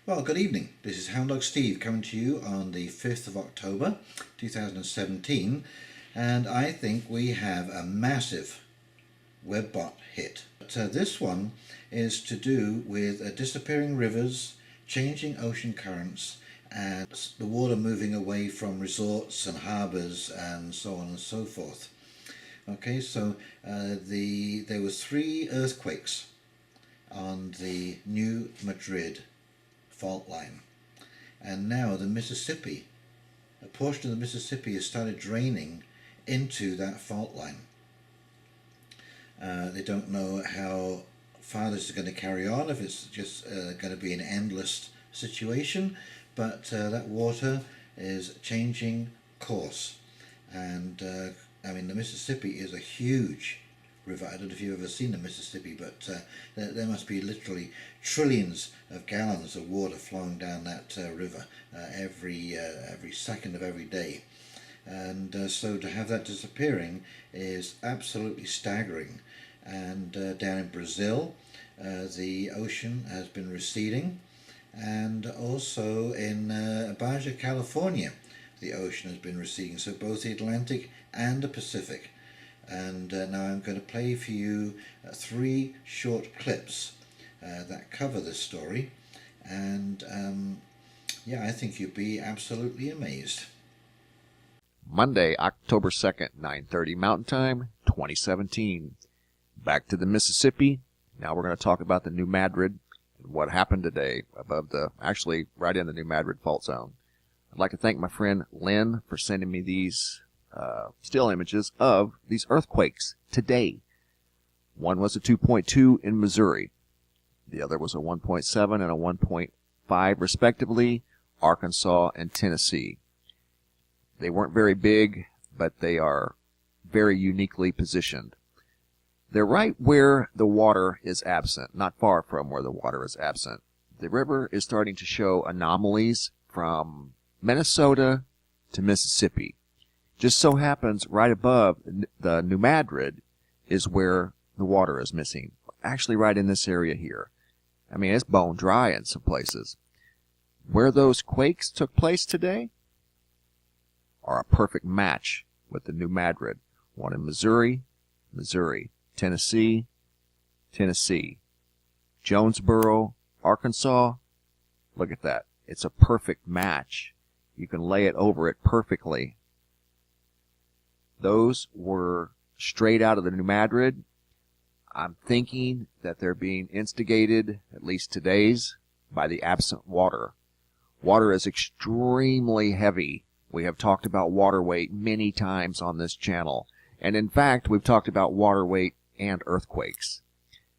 Well, good evening. This is Hound Dog Steve coming to you on the 5th of October 2017, and I think we have a massive webbot hit. But this one is to do with disappearing rivers, changing ocean currents, and the water moving away from resorts and harbours and so on and so forth. Okay, so there was 3 earthquakes on the New Madrid fault line, and now the Mississippi, a portion of the Mississippi has started draining into that fault line. They don't know how far this is going to carry on, if it's just going to be an endless situation, but that water is changing course. And I mean, the Mississippi is a huge river. I don't know if you've ever seen the Mississippi, but there must be literally trillions of gallons of water flowing down that river every second of every day. And so to have that disappearing is absolutely staggering. And down in Brazil, the ocean has been receding, and also in Baja California, the ocean has been receding. So both the Atlantic and the Pacific. And now I'm going to play for you 3 short clips that cover this story, and yeah, I think you'll be absolutely amazed. Monday, October 2nd, 9:30 Mountain Time, 2017. Back to the Mississippi. Now we're going to talk about the New Madrid and what happened today actually right in the New Madrid fault zone. I'd like to thank my friend Lynn for sending me these still images of these earthquakes today. One was a 2.2 in Missouri. The other was a 1.7 and a 1.5 respectively, Arkansas and Tennessee. They weren't very big, but they are very uniquely positioned. They're right where the water is absent, not far from where the water is absent. The river is starting to show anomalies from Minnesota to Mississippi. Just so happens right above the New Madrid is where the water is missing. Actually right in this area here. I mean, it's bone dry in some places. Where those quakes took place today are a perfect match with the New Madrid. One in Missouri, Tennessee, Jonesboro, Arkansas. Look at that. It's a perfect match. You can lay it over it perfectly. Those were straight out of the New Madrid. I'm thinking that they're being instigated, at least today's, by the absent water. Water is extremely heavy. We have talked about water weight many times on this channel. And in fact, we've talked about water weight and earthquakes.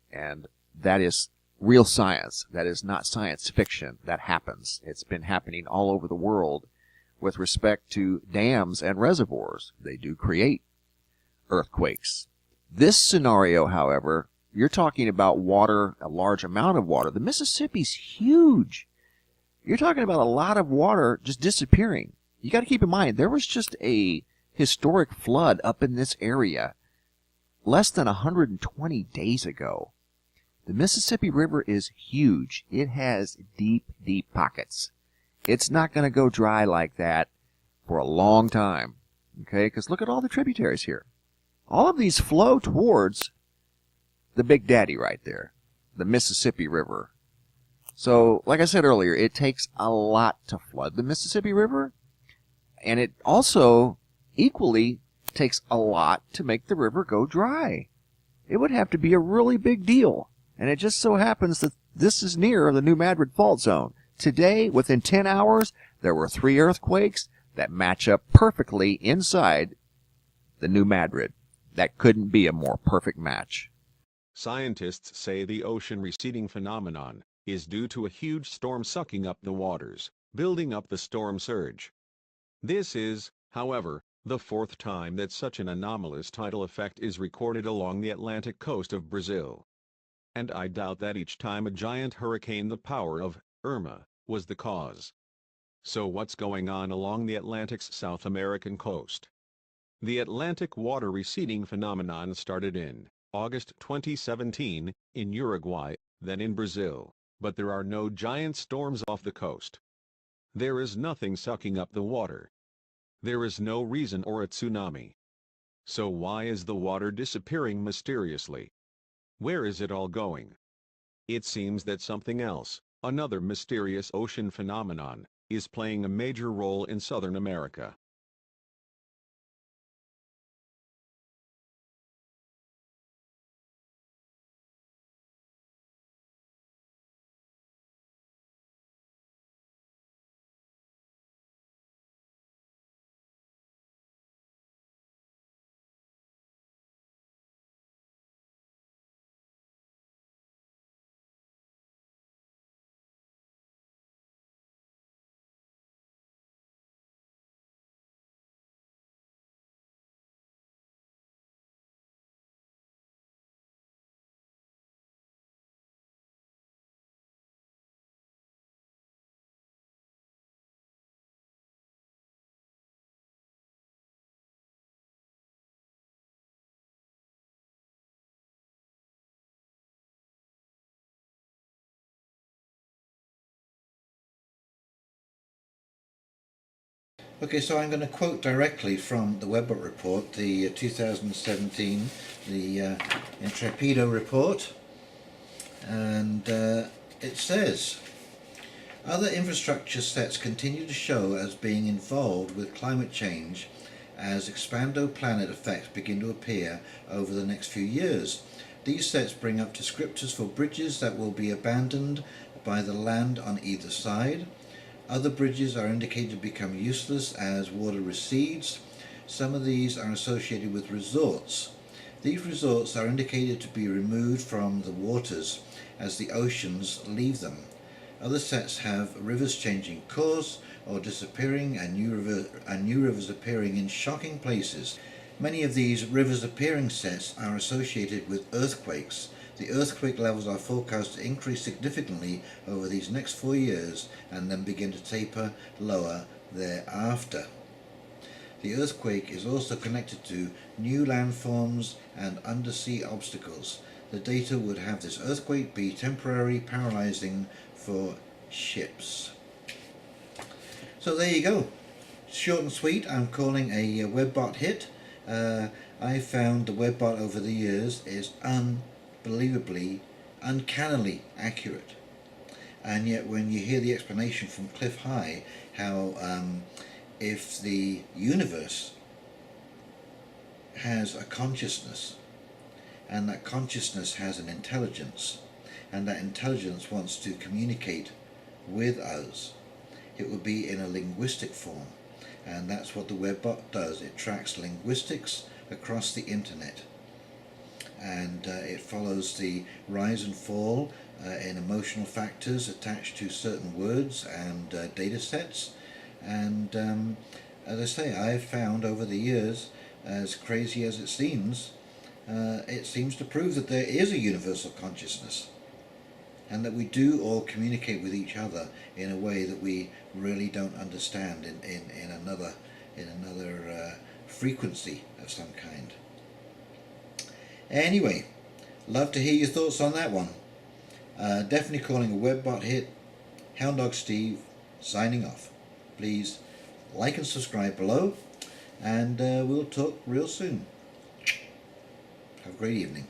And that is real science. That is not science fiction. That happens. It's been happening all over the world. With respect to dams and reservoirs, they do create earthquakes. This scenario, however, you're talking about water, a large amount of water. The Mississippi's huge. You're talking about a lot of water just disappearing. You got to keep in mind, there was just a historic flood up in this area less than 120 days ago. The Mississippi River is huge. It has deep, deep pockets. It's not going to go dry like that for a long time, okay? Because look at all the tributaries here. All of these flow towards the Big Daddy right there, the Mississippi River. So, like I said earlier, it takes a lot to flood the Mississippi River, and it also equally takes a lot to make the river go dry. It would have to be a really big deal, and it just so happens that this is near the New Madrid fault zone. Today, within 10 hours, there were 3 earthquakes that match up perfectly inside the New Madrid. That couldn't be a more perfect match. Scientists say the ocean receding phenomenon is due to a huge storm sucking up the waters, building up the storm surge. This is, however, the 4th time that such an anomalous tidal effect is recorded along the Atlantic coast of Brazil. And I doubt that each time a giant hurricane the power of Irma was the cause. So what's going on along the Atlantic's South American coast? The Atlantic water receding phenomenon started in August 2017 in Uruguay, then in Brazil, but there are no giant storms off the coast. There is nothing sucking up the water. There is no reason or a tsunami. So why is the water disappearing mysteriously? Where is it all going? It seems that something else, another mysterious ocean phenomenon, is playing a major role in Southern America. Okay, so I'm going to quote directly from the Webbot report, the 2017, the Intrepido report, and it says, other infrastructure sets continue to show as being involved with climate change as expando-planet effects begin to appear over the next few years. These sets bring up descriptors for bridges that will be abandoned by the land on either side. Other bridges are indicated to become useless as water recedes. Some of these are associated with resorts. These resorts are indicated to be removed from the waters as the oceans leave them. Other sets have rivers changing course or disappearing and new rivers appearing in shocking places. Many of these rivers appearing sets are associated with earthquakes. The earthquake levels are forecast to increase significantly over these next 4 years and then begin to taper lower thereafter. The earthquake is also connected to new landforms and undersea obstacles. The data would have this earthquake be temporary paralyzing for ships. So there you go. Short and sweet. I'm calling a Webbot hit. I found the Webbot over the years is unbelievably, uncannily accurate. And yet when you hear the explanation from Cliff High, how if the universe has a consciousness, and that consciousness has an intelligence, and that intelligence wants to communicate with us, it would be in a linguistic form. And that's what the Webbot does. It tracks linguistics across the internet. And it follows the rise and fall in emotional factors attached to certain words and data sets. And as I say, I've found over the years, as crazy as it seems to prove that there is a universal consciousness, and that we do all communicate with each other in a way that we really don't understand in another frequency of some kind. Anyway, love to hear your thoughts on that one. Definitely calling a Webbot hit. Hound Dog Steve signing off. Please like and subscribe below, and we'll talk real soon. Have a great evening.